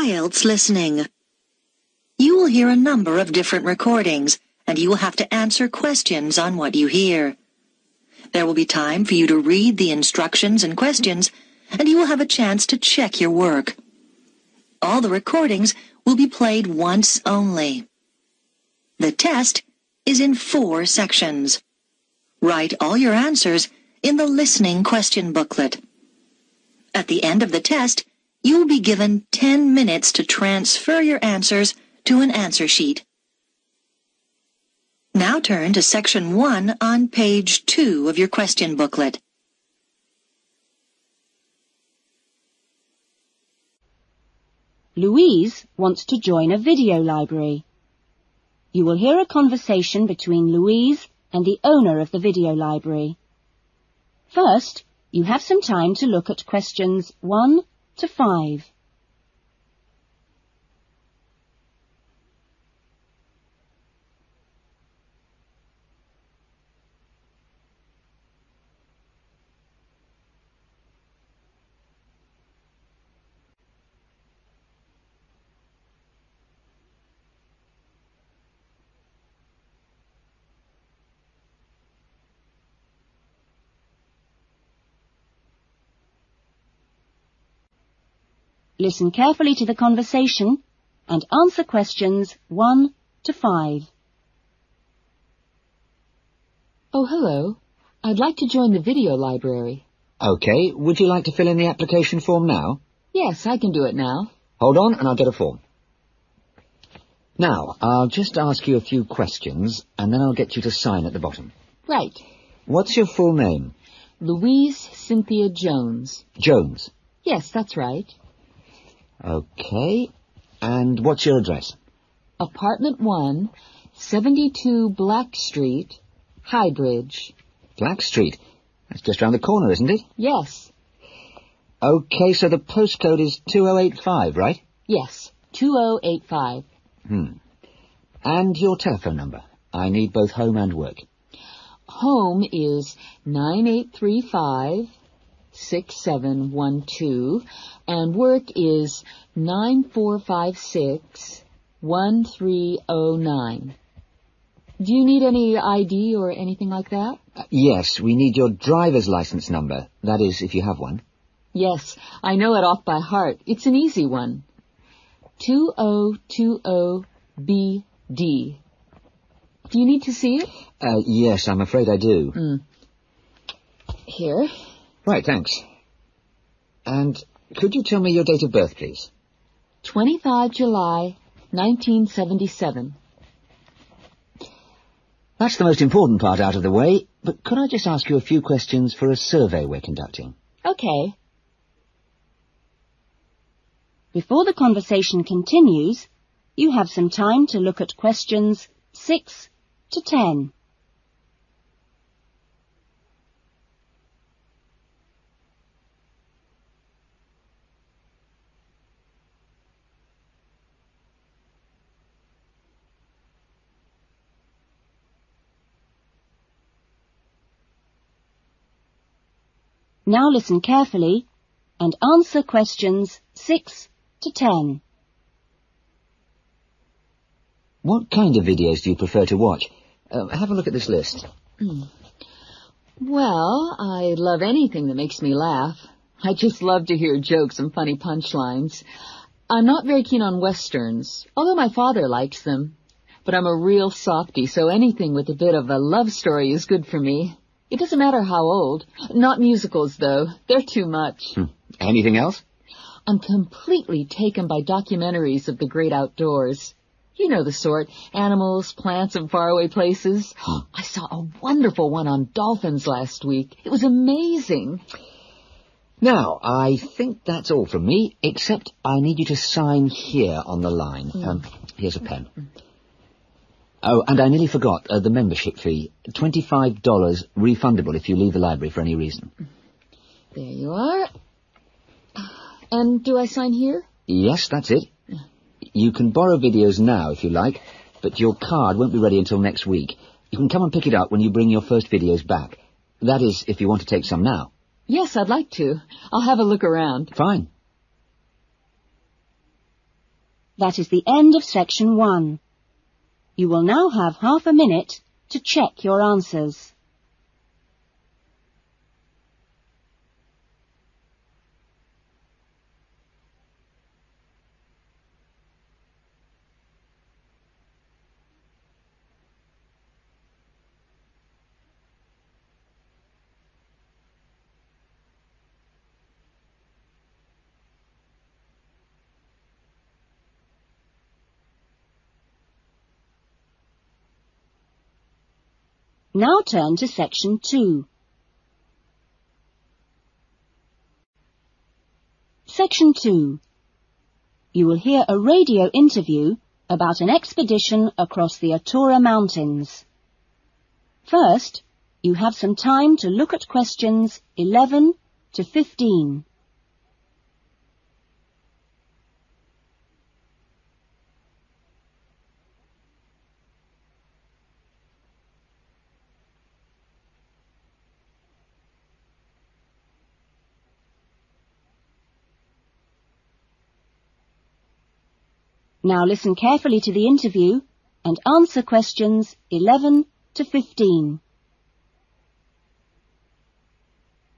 IELTS listening. You will hear a number of different recordings, and you will have to answer questions on what you hear. There will be time for you to read the instructions and questions, and you will have a chance to check your work. All the recordings will be played once only. The test is in 4 sections. Write all your answers in the listening question booklet. At the end of the test, you will be given 10 minutes to transfer your answers to an answer sheet. Now turn to section 1 on page 2 of your question booklet. Louise wants to join a video library. You will hear a conversation between Louise and the owner of the video library. First, you have some time to look at questions 1 to 5. Listen carefully to the conversation and answer questions 1 to 5. Oh, hello. I'd like to join the video library. OK, would you like to fill in the application form now? Yes, I can do it now. Hold on and I'll get a form. Now, I'll just ask you a few questions and then I'll get you to sign at the bottom. Right. What's your full name? Louise Cynthia Jones. Jones. Yes, that's right. OK. And what's your address? Apartment 1, 72 Black Street, Highbridge. Black Street? That's just round the corner, isn't it? Yes. OK, so the postcode is 2085, right? Yes, 2085. And your telephone number? I need both home and work. Home is 9835-6712, and work is 9456-1309. Do you need any ID or anything like that? Yes, we need your driver's license number. That is, if you have one. Yes, I know it off by heart. It's an easy one. 2020BD. Do you need to see it? Yes, I'm afraid I do. Here. Right, thanks. And could you tell me your date of birth, please? 25 July, 1977. That's the most important part out of the way, but could I just ask you a few questions for a survey we're conducting? Okay. Before the conversation continues, you have some time to look at questions 6 to 10. Now listen carefully and answer questions 6 to 10. What kind of videos do you prefer to watch? Have a look at this list. Well, I love anything that makes me laugh. I just love to hear jokes and funny punchlines. I'm not very keen on westerns, although my father likes them. But I'm a real softie, so anything with a bit of a love story is good for me. It doesn't matter how old. Not musicals, though. They're too much. Anything else? I'm completely taken by documentaries of the great outdoors. You know the sort. Animals, plants, and faraway places. I saw a wonderful one on dolphins last week. It was amazing. Now, I think that's all from me, except I need you to sign here on the line. Here's a pen. Oh, and I nearly forgot the membership fee. $25 refundable if you leave the library for any reason. There you are. And do I sign here? Yes, that's it. You can borrow videos now if you like, but your card won't be ready until next week. You can come and pick it up when you bring your first videos back. That is, if you want to take some now. Yes, I'd like to. I'll have a look around. Fine. That is the end of section 1. You will now have half a minute to check your answers. Now turn to section 2. Section 2. You will hear a radio interview about an expedition across the Eterna Mountains. First, you have some time to look at questions 11 to 15. Now listen carefully to the interview and answer questions 11 to 15.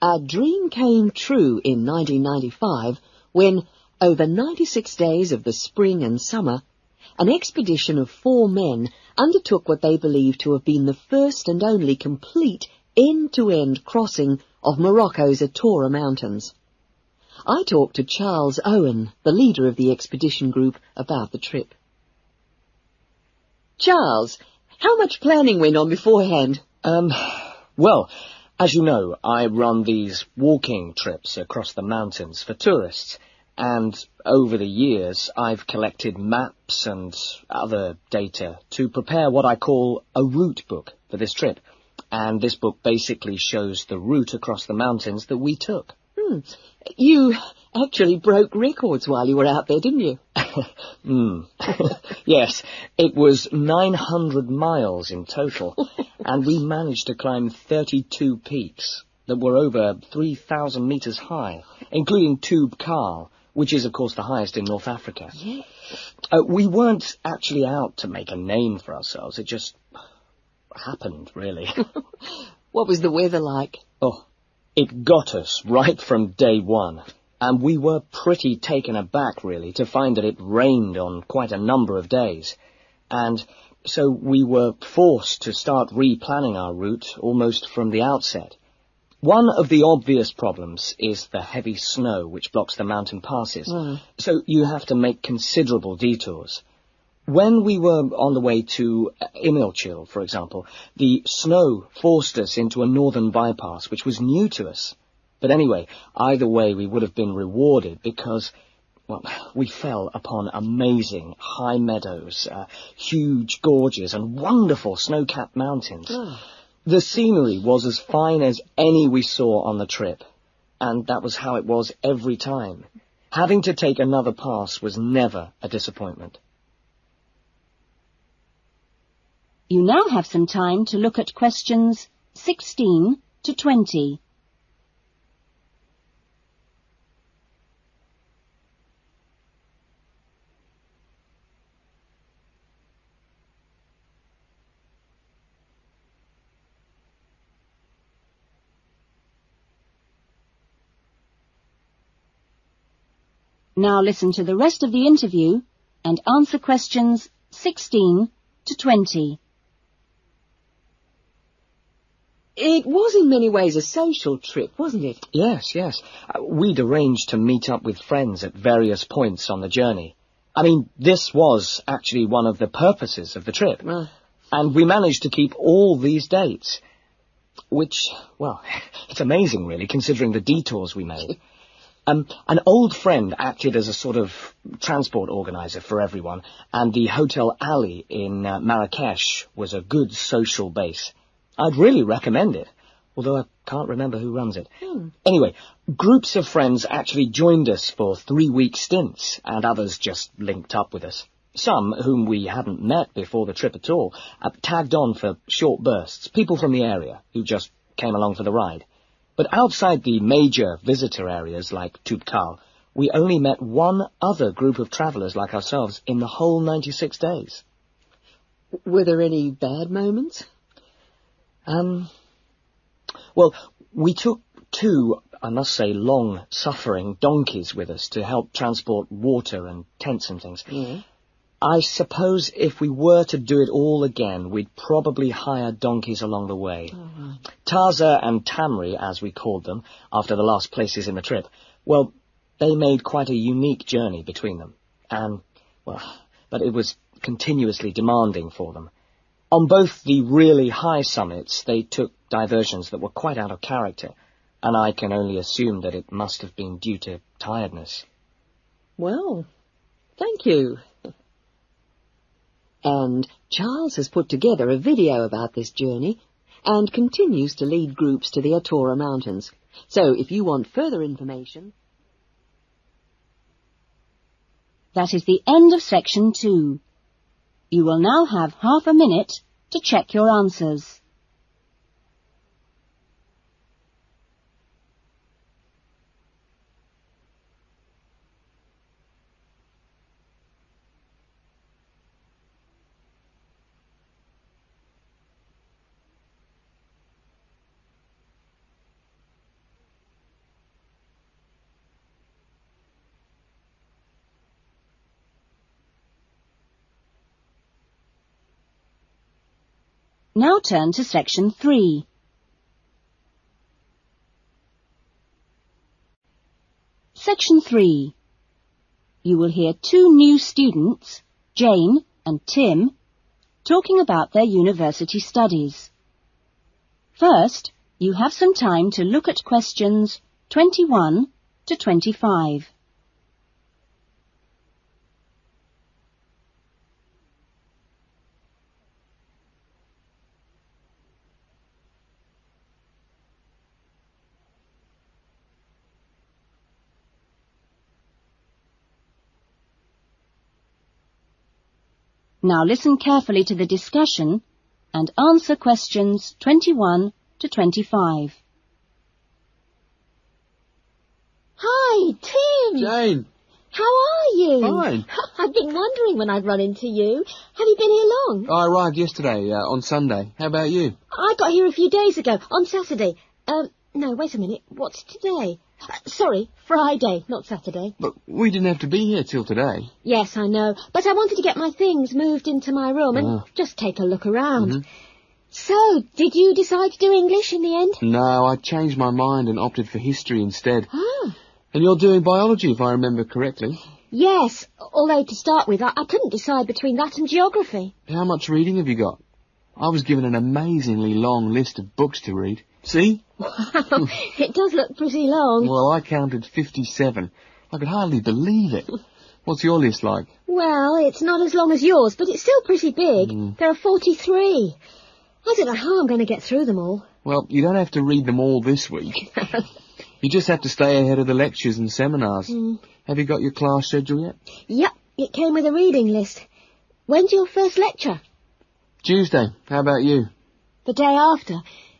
A dream came true in 1995 when, over 96 days of the spring and summer, an expedition of 4 men undertook what they believed to have been the first and only complete end-to-end crossing of Morocco's Eterna Mountains. I talked to Charles Owen, the leader of the expedition group, about the trip. Charles, how much planning went on beforehand? Well, as you know, I run these walking trips across the mountains for tourists, and over the years I've collected maps and other data to prepare what I call a route book for this trip. And this book basically shows the route across the mountains that we took. You actually broke records while you were out there, didn't you? Yes, it was 900 miles in total, and we managed to climb 32 peaks that were over 3,000 metres high, including Tube Karl, which is, of course, the highest in North Africa. Yeah. We weren't actually out to make a name for ourselves. It just happened, really. What was the weather like? Oh, it got us right from day one, and we were pretty taken aback, really, to find that it rained on quite a number of days. And so we were forced to start replanning our route almost from the outset. One of the obvious problems is the heavy snow which blocks the mountain passes, so you have to make considerable detours. When we were on the way to Imilchil, for example, the snow forced us into a northern bypass, which was new to us. But anyway, either way, we would have been rewarded because, well, we fell upon amazing high meadows, huge gorges, and wonderful snow-capped mountains. The scenery was as fine as any we saw on the trip, and that was how it was every time. Having to take another pass was never a disappointment. You now have some time to look at questions 16 to 20. Now listen to the rest of the interview and answer questions 16 to 20. It was in many ways a social trip, wasn't it? Yes. We'd arranged to meet up with friends at various points on the journey. I mean, this was actually one of the purposes of the trip. And we managed to keep all these dates, which, well, it's amazing, really, considering the detours we made. An old friend acted as a sort of transport organizer for everyone, and the Hotel Ali in Marrakesh was a good social base. I'd really recommend it, although I can't remember who runs it. Anyway, groups of friends actually joined us for 3-week stints, and others just linked up with us. Some, whom we hadn't met before the trip at all, tagged on for short bursts, people from the area who just came along for the ride. But outside the major visitor areas like Tube Karl, we only met one other group of travellers like ourselves in the whole 96 days. Were there any bad moments? Well, we took two, I must say, long-suffering donkeys with us to help transport water and tents and things. Yeah. I suppose if we were to do it all again, we'd probably hire donkeys along the way. Oh. Taza and Tamri, as we called them, after the last places in the trip, well, they made quite a unique journey between them. But it was continuously demanding for them. On both the really high summits, they took diversions that were quite out of character, and I can only assume that it must have been due to tiredness. Well, thank you. And Charles has put together a video about this journey and continues to lead groups to the Eterna Mountains. So if you want further information... That is the end of section 2. You will now have half a minute to check your answers. Now turn to section 3. Section 3. You will hear two new students, Jane and Tim, talking about their university studies. First, you have some time to look at questions 21 to 25. Now listen carefully to the discussion and answer questions 21 to 25. Hi, Tim. Jane. How are you? Fine. I've been wondering when I'd run into you. Have you been here long? I arrived yesterday, on Sunday. How about you? I got here a few days ago, on Saturday. No, wait a minute. What's today? Sorry, Friday, not Saturday. But we didn't have to be here till today. Yes, I know. But I wanted to get my things moved into my room and just take a look around. Mm-hmm. So, did you decide to do English in the end? No, I changed my mind and opted for history instead. Ah. And you're doing biology, if I remember correctly. Yes, although to start with, I couldn't decide between that and geography. How much reading have you got? I was given an amazingly long list of books to read. See? Wow, it does look pretty long. Well, I counted 57. I could hardly believe it. What's your list like? Well, it's not as long as yours, but it's still pretty big. There are 43. I don't know how I'm going to get through them all. Well, you don't have to read them all this week. You just have to stay ahead of the lectures and seminars. Have you got your class schedule yet? Yep, it came with a reading list. When's your first lecture? Tuesday. How about you? The day after.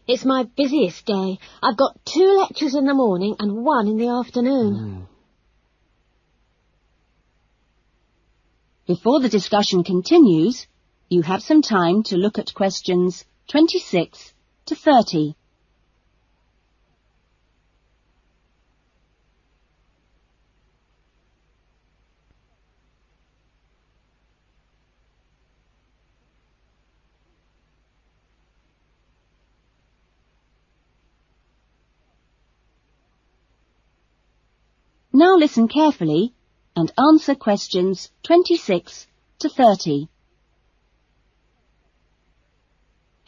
It's my busiest day. I've got 2 lectures in the morning and 1 in the afternoon. Before the discussion continues, you have some time to look at questions 26 to 30. Now listen carefully and answer questions 26 to 30.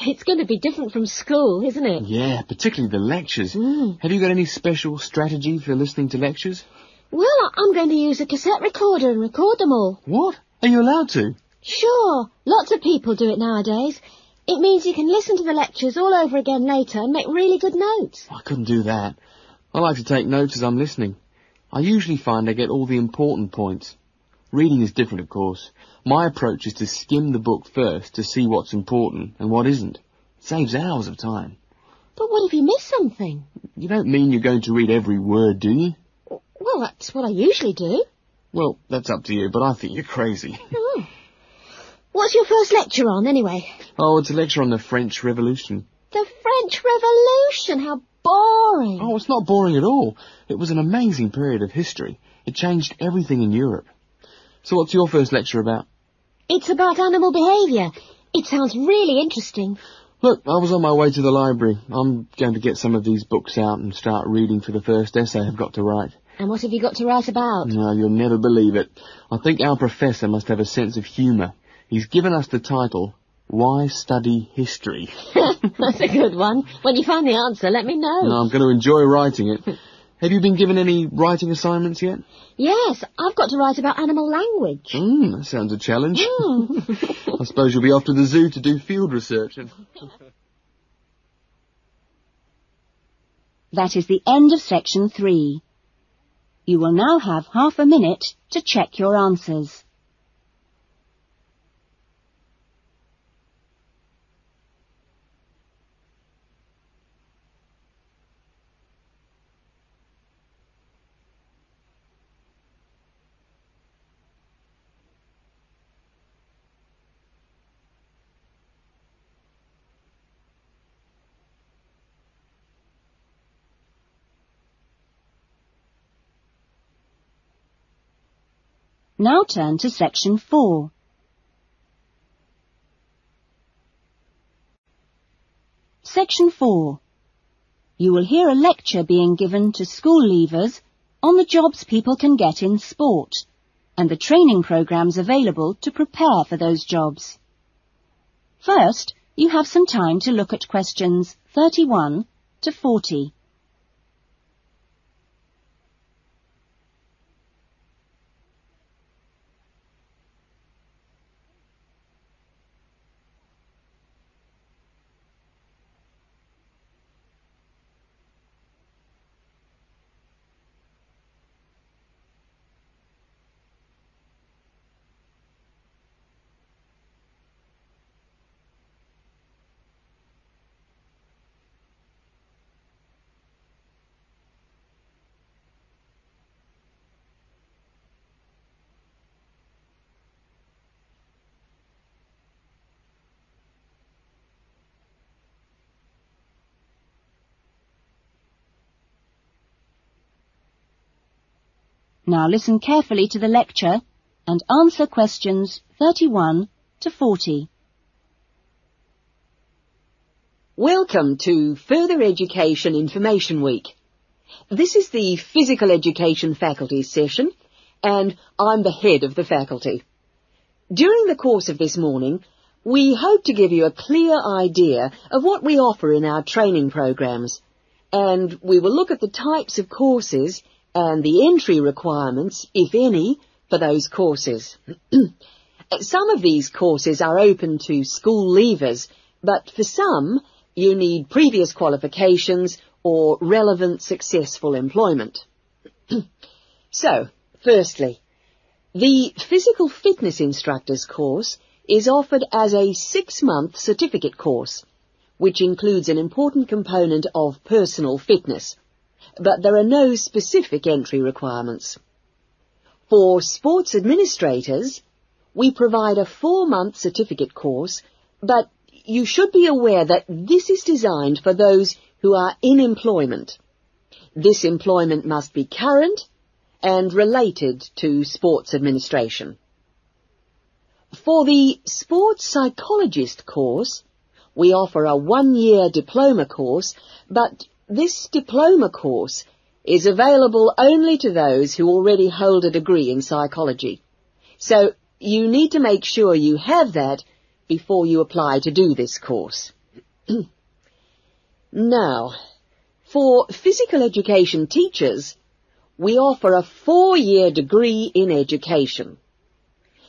It's going to be different from school, isn't it? Yeah, particularly the lectures. Have you got any special strategy for listening to lectures? Well, I'm going to use a cassette recorder and record them all. What? Are you allowed to? Sure. Lots of people do it nowadays. It means you can listen to the lectures all over again later and make really good notes. I couldn't do that. I like to take notes as I'm listening. I usually find I get all the important points. Reading is different, of course. My approach is to skim the book first to see what's important and what isn't. It saves hours of time. But what if you miss something? You don't mean you're going to read every word, do you? Well, Well, that's what I usually do. Well, that's up to you, but I think you're crazy. Oh. What's your first lecture on, anyway? Oh, it's a lecture on the French Revolution. The French Revolution, how boring. Oh, it's not boring at all. It was an amazing period of history. It changed everything in Europe. So what's your first lecture about? It's about animal behaviour. It sounds really interesting. Look, I was on my way to the library. I'm going to get some of these books out and start reading for the first essay I've got to write. And what have you got to write about? No, you'll never believe it. I think our professor must have a sense of humour. He's given us the title, Why Study History? That's a good one. When you find the answer, let me know. No, I'm going to enjoy writing it. Have you been given any writing assignments yet? Yes, I've got to write about animal language. That sounds a challenge. I suppose you'll be off to the zoo to do field research. That is the end of section 3. You will now have half a minute to check your answers. Now turn to section 4. Section 4. You will hear a lecture being given to school leavers on the jobs people can get in sport and the training programs available to prepare for those jobs. First, you have some time to look at questions 31 to 40. Now listen carefully to the lecture and answer questions 31 to 40. Welcome to Further Education Information Week. This is the Physical Education Faculty session, and I'm the head of the faculty. During the course of this morning, we hope to give you a clear idea of what we offer in our training programs, and we will look at the types of courses and the entry requirements, if any, for those courses. Some of these courses are open to school leavers, but for some, you need previous qualifications or relevant successful employment. So, firstly, the Physical Fitness Instructors course is offered as a 6-month certificate course, which includes an important component of personal fitness, but there are no specific entry requirements. For sports administrators, we provide a 4-month certificate course, but you should be aware that this is designed for those who are in employment. This employment must be current and related to sports administration. For the sports psychologist course, we offer a 1-year diploma course, but this diploma course is available only to those who already hold a degree in psychology. So you need to make sure you have that before you apply to do this course. Now, for physical education teachers, we offer a 4-year degree in education.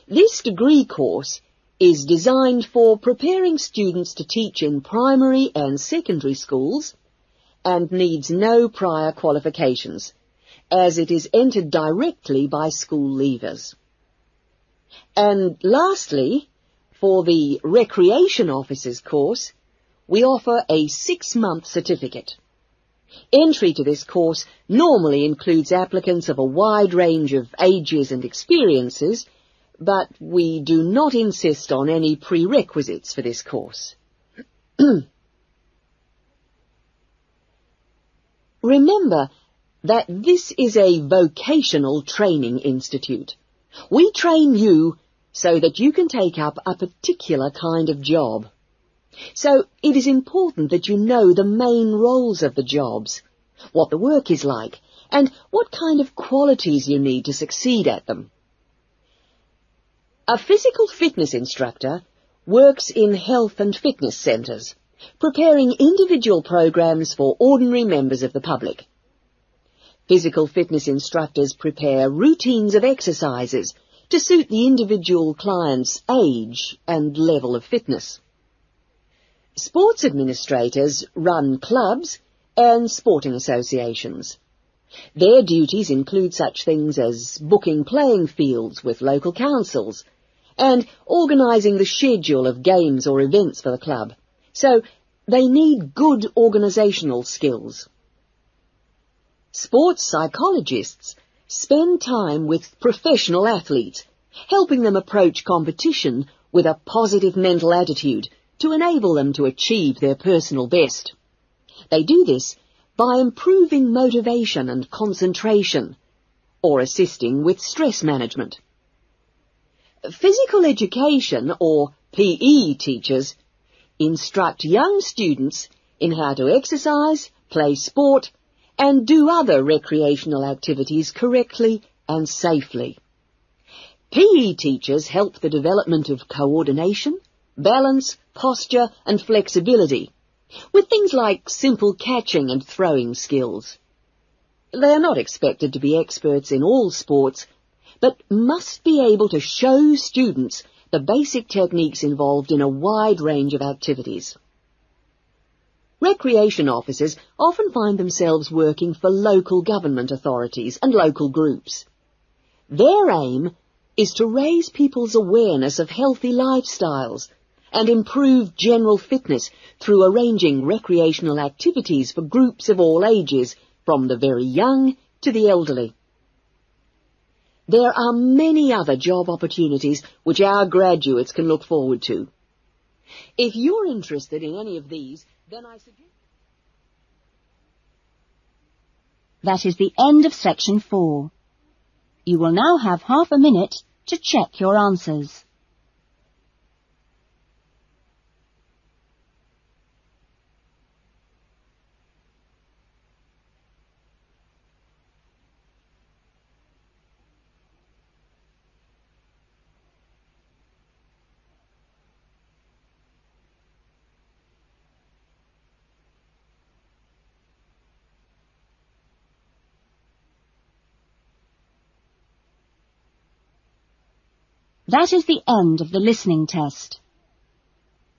This degree course is designed for preparing students to teach in primary and secondary schools and needs no prior qualifications, as it is entered directly by school leavers. And lastly, for the Recreation Officers course, we offer a 6-month certificate. Entry to this course normally includes applicants of a wide range of ages and experiences, but we do not insist on any prerequisites for this course. Remember that this is a vocational training institute. We train you so that you can take up a particular kind of job. So it is important that you know the main roles of the jobs, what the work is like, and what kind of qualities you need to succeed at them. A physical fitness instructor works in health and fitness centres, preparing individual programs for ordinary members of the public. Physical fitness instructors prepare routines of exercises to suit the individual client's age and level of fitness. Sports administrators run clubs and sporting associations. Their duties include such things as booking playing fields with local councils and organising the schedule of games or events for the club. So they need good organisational skills. Sports psychologists spend time with professional athletes, helping them approach competition with a positive mental attitude to enable them to achieve their personal best. They do this by improving motivation and concentration, or assisting with stress management. Physical education, or PE teachers, instruct young students in how to exercise, play sport, and do other recreational activities correctly and safely. PE teachers help the development of coordination, balance, posture and flexibility, with things like simple catching and throwing skills. They are not expected to be experts in all sports, but must be able to show students the basic techniques involved in a wide range of activities. Recreation officers often find themselves working for local government authorities and local groups. Their aim is to raise people's awareness of healthy lifestyles and improve general fitness through arranging recreational activities for groups of all ages, from the very young to the elderly. There are many other job opportunities which our graduates can look forward to. If you're interested in any of these, then I suggest... That is the end of section 4. You will now have half a minute to check your answers. That is the end of the listening test.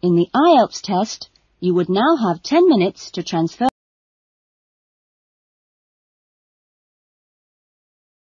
In the IELTS test, you would now have 10 minutes to transfer